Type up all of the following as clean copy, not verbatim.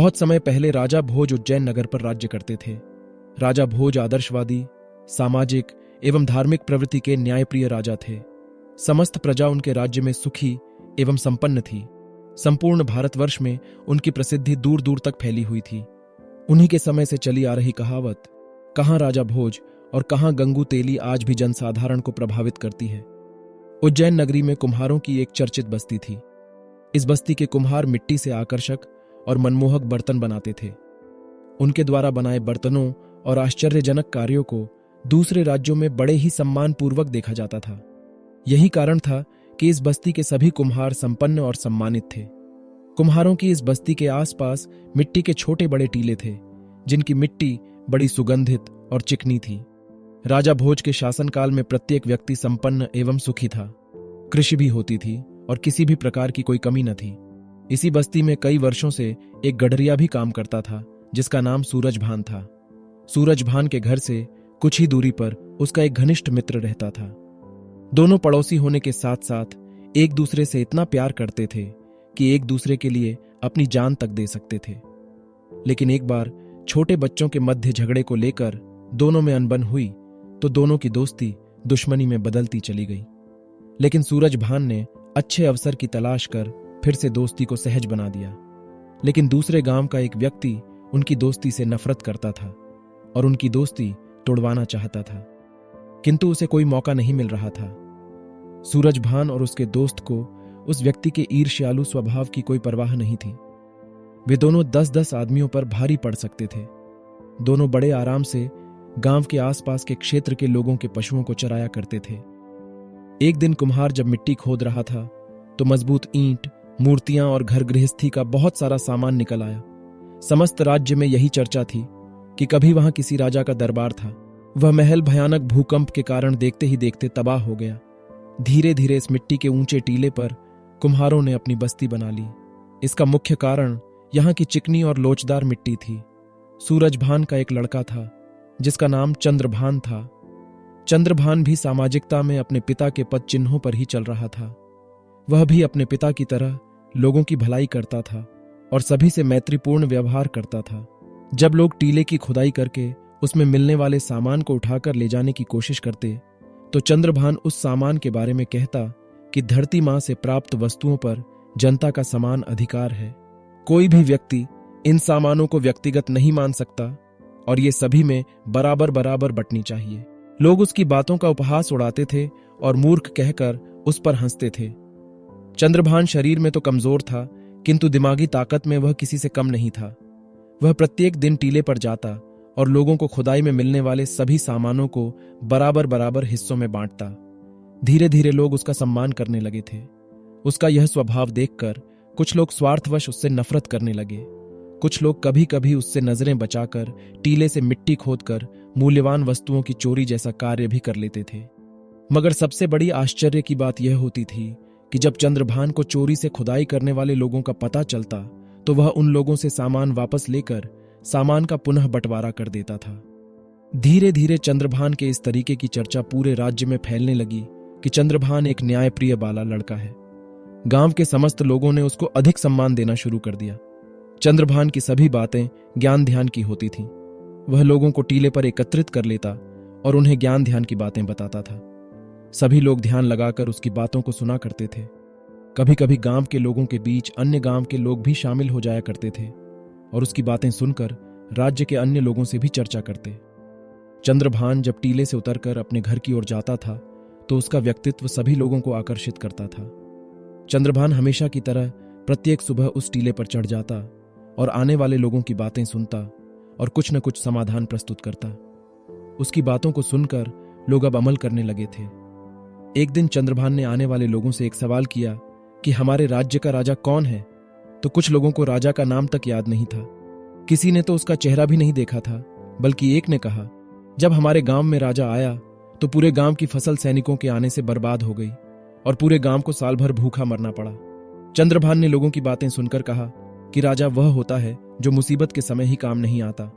बहुत समय पहले राजा भोज उज्जैन नगर पर राज्य करते थे। राजा भोज आदर्शवादी, सामाजिक एवं धार्मिक प्रवृत्ति के न्यायप्रिय राजा थे। समस्त प्रजा उनके राज्य में सुखी एवं संपन्न थी। संपूर्ण भारतवर्ष में उनकी प्रसिद्धि दूर दूर तक फैली हुई थी। उन्हीं के समय से चली आ रही कहावत कहां राजा भोज और कहां गंगू तेली आज भी जनसाधारण को प्रभावित करती है। उज्जैन नगरी में कुम्हारों की एक चर्चित बस्ती थी। इस बस्ती के कुम्हार मिट्टी से आकर्षक और मनमोहक बर्तन बनाते थे। उनके द्वारा बनाए बर्तनों और आश्चर्यजनक कार्यों को दूसरे राज्यों में बड़े ही सम्मानपूर्वक देखा जाता था। यही कारण था कि इस बस्ती के सभी कुम्हार संपन्न और सम्मानित थे। कुम्हारों की इस बस्ती के आसपास मिट्टी के छोटे बड़े टीले थे, जिनकी मिट्टी बड़ी सुगंधित और चिकनी थी। राजा भोज के शासनकाल में प्रत्येक व्यक्ति संपन्न एवं सुखी था। कृषि भी होती थी और किसी भी प्रकार की कोई कमी न थी। इसी बस्ती में कई वर्षों से एक गडरिया भी काम करता था, जिसका नाम सूरजभान था। सूरजभान के घर से कुछ ही दूरी पर उसका एक घनिष्ठ मित्र रहता था। दोनों पड़ोसी होने के साथ साथ एक दूसरे से इतना प्यार करते थे कि एक दूसरे के लिए अपनी जान तक दे सकते थे। लेकिन एक बार छोटे बच्चों के मध्य झगड़े को लेकर दोनों में अनबन हुई तो दोनों की दोस्ती दुश्मनी में बदलती चली गई। लेकिन सूरजभान ने अच्छे अवसर की तलाश कर फिर से दोस्ती को सहज बना दिया। लेकिन दूसरे गांव का एक व्यक्ति उनकी दोस्ती से नफरत करता था और उनकी दोस्ती तोड़वाना चाहता था, किंतु उसे कोई मौका नहीं मिल रहा था। सूरजभान और उसके दोस्त को उस व्यक्ति के ईर्ष्यालु स्वभाव की कोई परवाह नहीं थी। वे दोनों 10-10 आदमियों पर भारी पड़ सकते थे। दोनों बड़े आराम से गांव के आसपास के क्षेत्र के लोगों के पशुओं को चराया करते थे। एक दिन कुम्हार जब मिट्टी खोद रहा था तो मजबूत ईंट, मूर्तियां और घर गृहस्थी का बहुत सारा सामान निकल आया। समस्त राज्य में यही चर्चा थी कि कभी वहां किसी राजा का दरबार था। वह महल भयानक भूकंप के कारण देखते ही देखते तबाह हो गया। धीरे धीरे इस मिट्टी के ऊंचे टीले पर कुम्हारों ने अपनी बस्ती बना ली। इसका मुख्य कारण यहां की चिकनी और लोचदार मिट्टी थी। सूरजभान का एक लड़का था जिसका नाम चंद्रभान था। चंद्रभान भी सामाजिकता में अपने पिता के पद चिन्हों पर ही चल रहा था। वह भी अपने पिता की तरह लोगों की भलाई करता था और सभी से मैत्रीपूर्ण व्यवहार करता था। जब लोग टीले की खुदाई करके उसमें मिलने वाले सामान को उठाकर ले जाने की कोशिश करते तो चंद्रभान उस सामान के बारे में कहता कि धरती मां से प्राप्त वस्तुओं पर जनता का समान अधिकार है। कोई भी व्यक्ति इन सामानों को व्यक्तिगत नहीं मान सकता और ये सभी में बराबर बराबर बंटनी चाहिए। लोग उसकी बातों का उपहास उड़ाते थे और मूर्ख कहकर उस पर हंसते थे। चंद्रभान शरीर में तो कमजोर था, किंतु दिमागी ताकत में वह किसी से कम नहीं था। वह प्रत्येक दिन टीले पर जाता और लोगों को खुदाई में मिलने वाले सभी सामानों को बराबर बराबर हिस्सों में बांटता। धीरे धीरे लोग उसका सम्मान करने लगे थे। उसका यह स्वभाव देखकर कुछ लोग स्वार्थवश उससे नफरत करने लगे। कुछ लोग कभी कभी उससे नजरें बचाकर टीले से मिट्टी खोदकर मूल्यवान वस्तुओं की चोरी जैसा कार्य भी कर लेते थे। मगर सबसे बड़ी आश्चर्य की बात यह होती थी कि जब चंद्रभान को चोरी से खुदाई करने वाले लोगों का पता चलता तो वह उन लोगों से सामान वापस लेकर सामान का पुनः बंटवारा कर देता था। धीरे धीरे चंद्रभान के इस तरीके की चर्चा पूरे राज्य में फैलने लगी कि चंद्रभान एक न्यायप्रिय बाला लड़का है। गांव के समस्त लोगों ने उसको अधिक सम्मान देना शुरू कर दिया। चंद्रभान की सभी बातें ज्ञान ध्यान की होती थीं। वह लोगों को टीले पर एकत्रित कर लेता और उन्हें ज्ञान ध्यान की बातें बताता था। सभी लोग ध्यान लगाकर उसकी बातों को सुना करते थे। कभी कभी गांव के लोगों के बीच अन्य गांव के लोग भी शामिल हो जाया करते थे और उसकी बातें सुनकर राज्य के अन्य लोगों से भी चर्चा करते। चंद्रभान जब टीले से उतरकर अपने घर की ओर जाता था तो उसका व्यक्तित्व सभी लोगों को आकर्षित करता था। चंद्रभान हमेशा की तरह प्रत्येक सुबह उस टीले पर चढ़ जाता और आने वाले लोगों की बातें सुनता और कुछ न कुछ समाधान प्रस्तुत करता। उसकी बातों को सुनकर लोग अब अमल करने लगे थे। एक दिन चंद्रभान ने आने वाले लोगों से एक सवाल किया कि हमारे राज्य का राजा कौन है, तो कुछ लोगों को राजा का नाम तक याद नहीं था। किसी ने तो उसका चेहरा भी नहीं देखा था, बल्कि एक ने कहा, जब हमारे गांव में राजा आया तो पूरे गांव की फसल सैनिकों के आने से बर्बाद हो गई और पूरे गांव को साल भर भूखा मरना पड़ा। चंद्रभान ने लोगों की बातें सुनकर कहा कि राजा वह होता है जो मुसीबत के समय ही काम नहीं आता,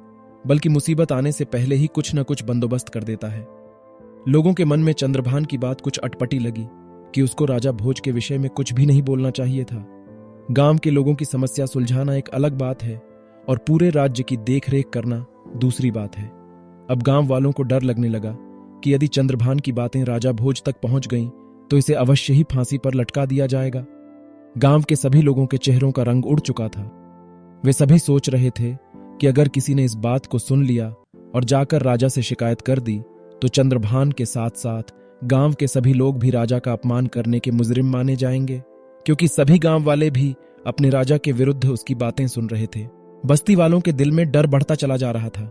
बल्कि मुसीबत आने से पहले ही कुछ न कुछ बंदोबस्त कर देता है। लोगों के मन में चंद्रभान की बात कुछ अटपटी लगी कि उसको राजा भोज के विषय में कुछ भी नहीं बोलना चाहिए था। गांव के लोगों की समस्या सुलझाना एक अलग बात है और पूरे राज्य की देखरेख करना दूसरी बात है। अब गांव वालों को डर लगने लगा कि यदि चंद्रभान की बातें राजा भोज तक पहुंच गईं तो इसे अवश्य ही फांसी पर लटका दिया जाएगा। गांव के सभी लोगों के चेहरों का रंग उड़ चुका था। वे सभी सोच रहे थे कि अगर किसी ने इस बात को सुन लिया और जाकर राजा से शिकायत कर दी तो चंद्रभान के साथ साथ गांव के सभी लोग भी राजा का अपमान करने के मुजरिम माने जाएंगे, क्योंकि सभी गांव वाले भी अपने राजा के विरुद्ध उसकी बातें सुन रहे थे। बस्ती वालों के दिल में डर बढ़ता चला जा रहा था।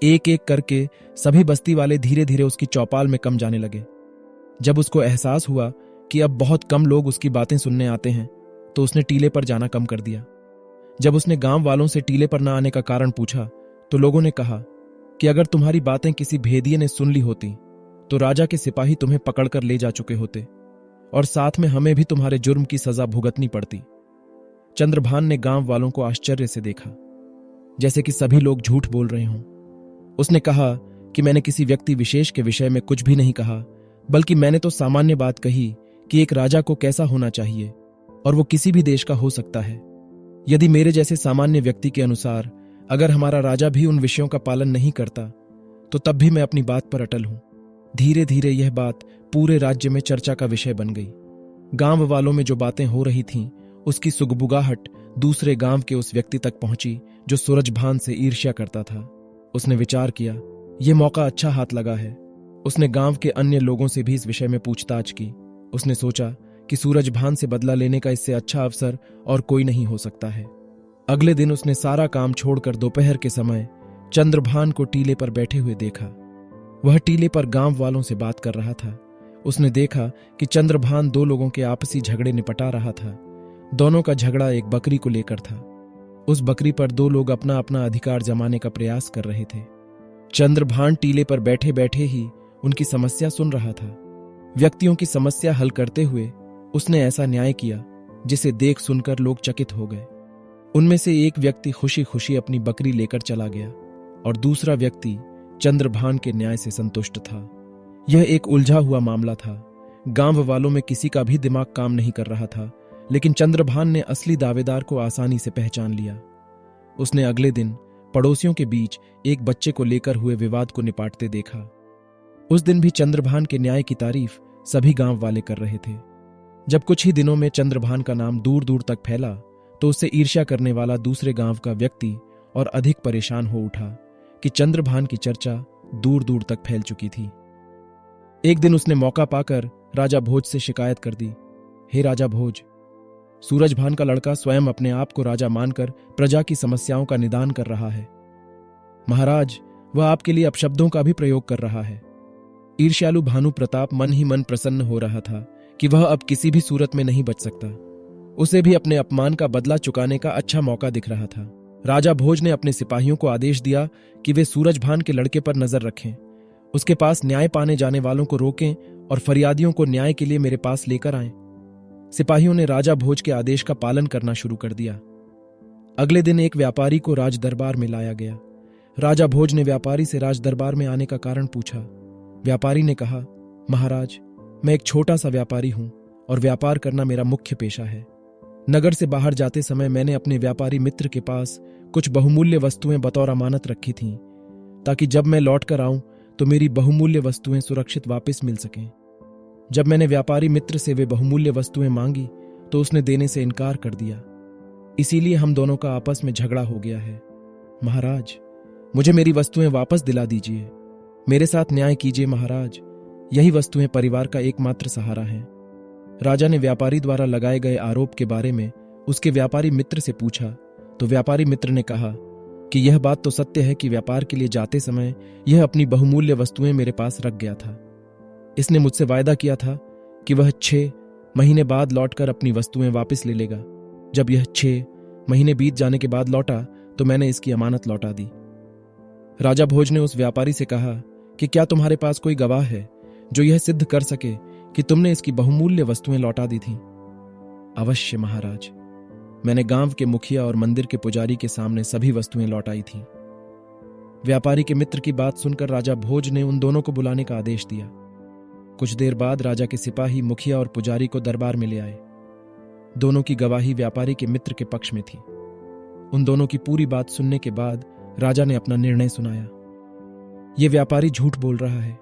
एक एक करके सभी बस्ती वाले धीरे धीरे उसकी चौपाल में कम जाने लगे। जब उसको एहसास हुआ कि अब बहुत कम लोग उसकी बातें सुनने आते हैं तो उसने टीले पर जाना कम कर दिया। जब उसने गांव वालों से टीले पर न आने का कारण पूछा तो लोगों ने कहा कि अगर तुम्हारी बातें किसी भेदिये ने सुन ली होती तो राजा के सिपाही तुम्हें पकड़कर ले जा चुके होते और साथ में हमें भी तुम्हारे जुर्म की सजा भुगतनी पड़ती। चंद्रभान ने गांव वालों को आश्चर्य से देखा, जैसे कि सभी लोग झूठ बोल रहे हों। उसने कहा कि मैंने किसी व्यक्ति विशेष के विषय में कुछ भी नहीं कहा, बल्कि मैंने तो सामान्य बात कही कि एक राजा को कैसा होना चाहिए और वो किसी भी देश का हो सकता है। यदि मेरे जैसे सामान्य व्यक्ति के अनुसार अगर हमारा राजा भी उन विषयों का पालन नहीं करता तो तब भी मैं अपनी बात पर अटल हूं। धीरे धीरे यह बात पूरे राज्य में चर्चा का विषय बन गई। गांव वालों में जो बातें हो रही थीं उसकी सुगबुगाहट दूसरे गांव के उस व्यक्ति तक पहुंची जो सूरजभान से ईर्ष्या करता था। उसने विचार किया, यह मौका अच्छा हाथ लगा है। उसने गांव के अन्य लोगों से भी इस विषय में पूछताछ की। उसने सोचा कि सूरजभान से बदला लेने का इससे अच्छा अवसर और कोई नहीं हो सकता है। अगले दिन उसने सारा काम छोड़कर दोपहर के समय चंद्रभान को टीले पर बैठे हुए देखा। वह टीले पर गांव वालों से बात कर रहा था। उसने देखा कि चंद्रभान दो लोगों के आपसी झगड़े निपटा रहा था। दोनों का झगड़ा एक बकरी को लेकर था। उस बकरी पर दो लोग अपना अपना अधिकार जमाने का प्रयास कर रहे थे। चंद्रभान टीले पर बैठे बैठे ही उनकी समस्या सुन रहा था। व्यक्तियों की समस्या हल करते हुए उसने ऐसा न्याय किया जिसे देख सुनकर लोग चकित हो गए। उनमें से एक व्यक्ति खुशी खुशी अपनी बकरी लेकर चला गया और दूसरा व्यक्ति चंद्रभान के न्याय से संतुष्ट था। यह एक उलझा हुआ मामला था। गांव वालों में किसी का भी दिमाग काम नहीं कर रहा था, लेकिन चंद्रभान ने असली दावेदार को आसानी से पहचान लिया। उसने अगले दिन पड़ोसियों के बीच एक बच्चे को लेकर हुए विवाद को निपाटते देखा। उस दिन भी चंद्रभान के न्याय की तारीफ सभी गांव वाले कर रहे थे। जब कुछ ही दिनों में चंद्रभान का नाम दूर दूर तक फैला तो उससे ईर्ष्या करने वाला दूसरे गांव का व्यक्ति और अधिक परेशान हो उठा कि चंद्रभान की चर्चा दूर दूर तक फैल चुकी थी। एक दिन उसने मौका पाकर राजा भोज से शिकायत कर दी, हे राजा भोज, सूरजभान का लड़का स्वयं अपने आप को राजा मानकर प्रजा की समस्याओं का निदान कर रहा है। महाराज, वह आपके लिए अपशब्दों का भी प्रयोग कर रहा है। ईर्ष्यालु भानु प्रताप मन ही मन प्रसन्न हो रहा था कि वह अब किसी भी सूरत में नहीं बच सकता। उसे भी अपने अपमान का बदला चुकाने का अच्छा मौका दिख रहा था। राजा भोज ने अपने सिपाहियों को आदेश दिया कि वे सूरजभान के लड़के पर नजर रखें, उसके पास न्याय पाने जाने वालों को रोकें और फरियादियों को न्याय के लिए मेरे पास लेकर आएं। सिपाहियों ने राजा भोज के आदेश का पालन करना शुरू कर दिया। अगले दिन एक व्यापारी को राज दरबार में लाया गया। राजा भोज ने व्यापारी से राज दरबार में आने का कारण पूछा। व्यापारी ने कहा, महाराज, मैं एक छोटा सा व्यापारी हूं और व्यापार करना मेरा मुख्य पेशा है। नगर से बाहर जाते समय मैंने अपने व्यापारी मित्र के पास कुछ बहुमूल्य वस्तुएं बतौर अमानत रखी थीं, ताकि जब मैं लौट कर आऊं तो मेरी बहुमूल्य वस्तुएं सुरक्षित वापस मिल सकें। जब मैंने व्यापारी मित्र से वे बहुमूल्य वस्तुएं मांगी तो उसने देने से इनकार कर दिया। इसीलिए हम दोनों का आपस में झगड़ा हो गया है। महाराज, मुझे मेरी वस्तुएं वापस दिला दीजिए। मेरे साथ न्याय कीजिए महाराज। यही वस्तुएं परिवार का एकमात्र सहारा हैं। राजा ने व्यापारी द्वारा लगाए गए आरोप के बारे में उसके व्यापारी मित्र से पूछा तो व्यापारी मित्र ने कहा कि यह बात तो सत्य है कि व्यापार के लिए जाते समय यह अपनी बहुमूल्य वस्तुएं मेरे पास रख गया था। इसने मुझसे वायदा किया था कि वह 6 महीने बाद लौटकर अपनी वस्तुएं वापस ले लेगा। जब यह 6 महीने बीत जाने के बाद लौटा तो मैंने इसकी अमानत लौटा दी। राजा भोज ने उस व्यापारी से कहा कि क्या तुम्हारे पास कोई गवाह है जो यह सिद्ध कर सके कि तुमने इसकी बहुमूल्य वस्तुएं लौटा दी थीं? अवश्य महाराज, मैंने गांव के मुखिया और मंदिर के पुजारी के सामने सभी वस्तुएं लौटाई थीं। व्यापारी के मित्र की बात सुनकर राजा भोज ने उन दोनों को बुलाने का आदेश दिया। कुछ देर बाद राजा के सिपाही मुखिया और पुजारी को दरबार में ले आए। दोनों की गवाही व्यापारी के मित्र के पक्ष में थी। उन दोनों की पूरी बात सुनने के बाद राजा ने अपना निर्णय सुनाया। यह व्यापारी झूठ बोल रहा है,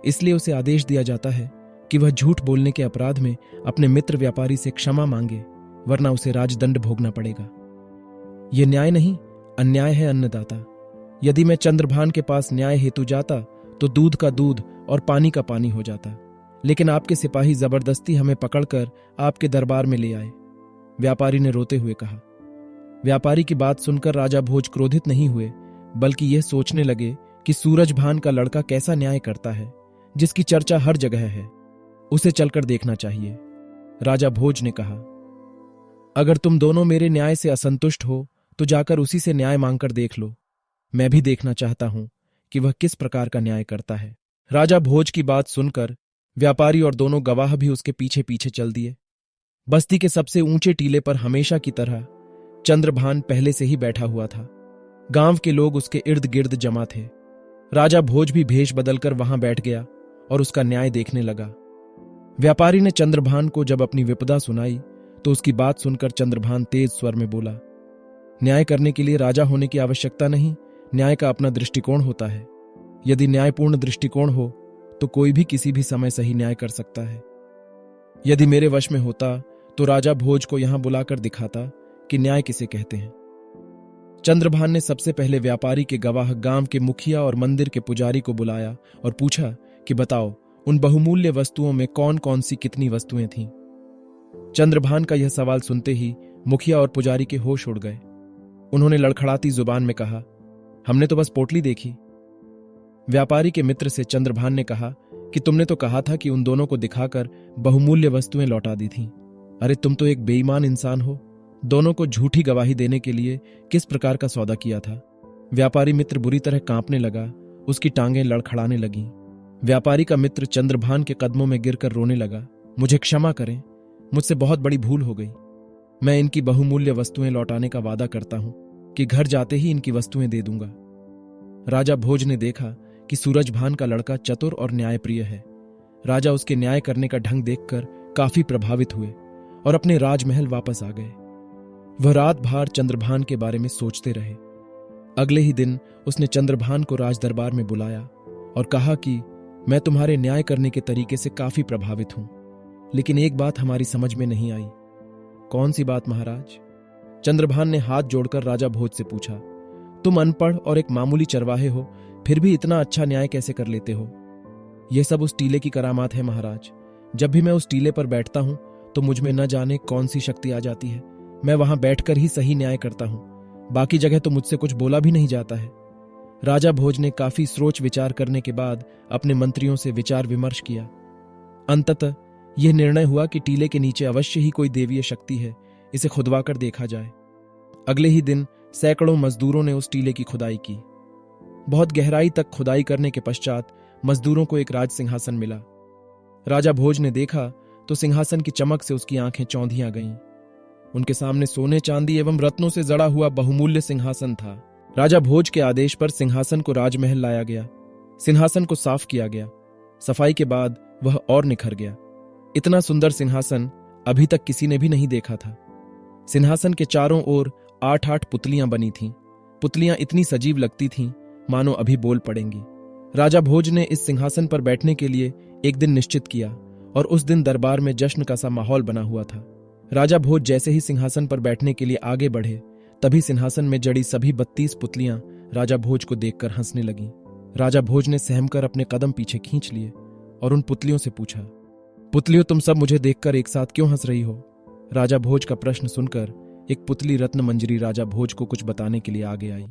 इसलिए उसे आदेश दिया जाता है कि वह झूठ बोलने के अपराध में अपने मित्र व्यापारी से क्षमा मांगे, वरना उसे राजदंड भोगना पड़ेगा। यह न्याय नहीं, अन्याय है अन्नदाता। यदि मैं चंद्रभान के पास न्याय हेतु जाता तो दूध का दूध और पानी का पानी हो जाता, लेकिन आपके सिपाही जबरदस्ती हमें पकड़कर आपके दरबार में ले आए, व्यापारी ने रोते हुए कहा। व्यापारी की बात सुनकर राजा भोज क्रोधित नहीं हुए, बल्कि यह सोचने लगे कि सूरजभान का लड़का कैसा न्याय करता है, जिसकी चर्चा हर जगह है। उसे चलकर देखना चाहिए। राजा भोज ने कहा, अगर तुम दोनों मेरे न्याय से असंतुष्ट हो तो जाकर उसी से न्याय मांगकर देख लो। मैं भी देखना चाहता हूं कि वह किस प्रकार का न्याय करता है। राजा भोज की बात सुनकर व्यापारी और दोनों गवाह भी उसके पीछे पीछे चल दिए। बस्ती के सबसे ऊंचे टीले पर हमेशा की तरह चंद्रभान पहले से ही बैठा हुआ था। गांव के लोग उसके इर्द गिर्द जमा थे। राजा भोज भी भेष बदलकर वहां बैठ गया और उसका न्याय देखने लगा। व्यापारी ने चंद्रभान को जब अपनी विपदा सुनाई तो उसकी बात सुनकर चंद्रभान तेज स्वर में बोला, न्याय करने के लिए राजा होने की आवश्यकता नहीं, न्याय का अपना दृष्टिकोण होता है। यदि न्यायपूर्ण दृष्टिकोण हो तो कोई भी किसी भी समय सही न्याय कर सकता है। यदि मेरे वश में होता तो राजा भोज को यहां बुलाकर दिखाता कि न्याय किसे कहते हैं। चंद्रभान ने सबसे पहले व्यापारी के गवाह गांव के मुखिया और मंदिर के पुजारी को बुलाया और पूछा कि बताओ, उन बहुमूल्य वस्तुओं में कौन कौन सी कितनी वस्तुएं थीं। चंद्रभान का यह सवाल सुनते ही मुखिया और पुजारी के होश उड़ गए। उन्होंने लड़खड़ाती जुबान में कहा, हमने तो बस पोटली देखी। व्यापारी के मित्र से चंद्रभान ने कहा कि तुमने तो कहा था कि उन दोनों को दिखाकर बहुमूल्य वस्तुएं लौटा दी थीं। अरे तुम तो एक बेईमान इंसान हो। दोनों को झूठी गवाही देने के लिए किस प्रकार का सौदा किया था। व्यापारी मित्र बुरी तरह कांपने लगा, उसकी टांगें लड़खड़ाने लगीं। व्यापारी का मित्र चंद्रभान के कदमों में गिरकर रोने लगा, मुझे क्षमा करें, मुझसे बहुत बड़ी भूल हो गई। मैं इनकी बहुमूल्य वस्तुएं लौटाने का वादा करता हूं कि घर जाते ही इनकी वस्तुएं दे दूंगा। राजा भोज ने देखा कि सूरजभान का लड़का चतुर और न्यायप्रिय है। राजा उसके न्याय करने का ढंग देखकर काफी प्रभावित हुए और अपने राजमहल वापस आ गए। वह रात भर चंद्रभान के बारे में सोचते रहे। अगले ही दिन उसने चंद्रभान को राजदरबार में बुलाया और कहा कि मैं तुम्हारे न्याय करने के तरीके से काफी प्रभावित हूं, लेकिन एक बात हमारी समझ में नहीं आई। कौन सी बात महाराज? चंद्रभान ने हाथ जोड़कर राजा भोज से पूछा, तुम अनपढ़ और एक मामूली चरवाहे हो, फिर भी इतना अच्छा न्याय कैसे कर लेते हो? यह सब उस टीले की करामात है महाराज। जब भी मैं उस टीले पर बैठता हूं तो मुझ में न जाने कौन सी शक्ति आ जाती है। मैं वहां बैठकर ही सही न्याय करता हूं, बाकी जगह तो मुझसे कुछ बोला भी नहीं जाता है। राजा भोज ने काफी सोच विचार करने के बाद अपने मंत्रियों से विचार विमर्श किया। अंततः यह निर्णय हुआ कि टीले के नीचे अवश्य ही कोई देवीय शक्ति है, इसे खुदवाकर देखा जाए। अगले ही दिन सैकड़ों मजदूरों ने उस टीले की खुदाई की। बहुत गहराई तक खुदाई करने के पश्चात मजदूरों को एक राज सिंहासन मिला। राजा भोज ने देखा तो सिंहासन की चमक से उसकी आंखें चौंधियां गईं। उनके सामने सोने चांदी एवं रत्नों से जड़ा हुआ बहुमूल्य सिंहासन था। राजा भोज के आदेश पर सिंहासन को राजमहल लाया गया। सिंहासन को साफ किया गया। सफाई के बाद वह और निखर गया। इतना सुंदर सिंहासन अभी तक किसी ने भी नहीं देखा था। सिंहासन के चारों ओर 8-8 पुतलियां बनी थीं। पुतलियां इतनी सजीव लगती थीं मानो अभी बोल पड़ेंगी। राजा भोज ने इस सिंहासन पर बैठने के लिए एक दिन निश्चित किया और उस दिन दरबार में जश्न का सा माहौल बना हुआ था। राजा भोज जैसे ही सिंहासन पर बैठने के लिए आगे बढ़े, तभी सिंहासन में जड़ी सभी 32 पुतलियां राजा भोज को देखकर हंसने लगीं। राजा भोज ने सहमकर अपने कदम पीछे खींच लिए और उन पुतलियों से पूछा, पुतलियों तुम सब मुझे देखकर एक साथ क्यों हंस रही हो? राजा भोज का प्रश्न सुनकर एक पुतली रत्न मंजरी राजा भोज को कुछ बताने के लिए आगे आई।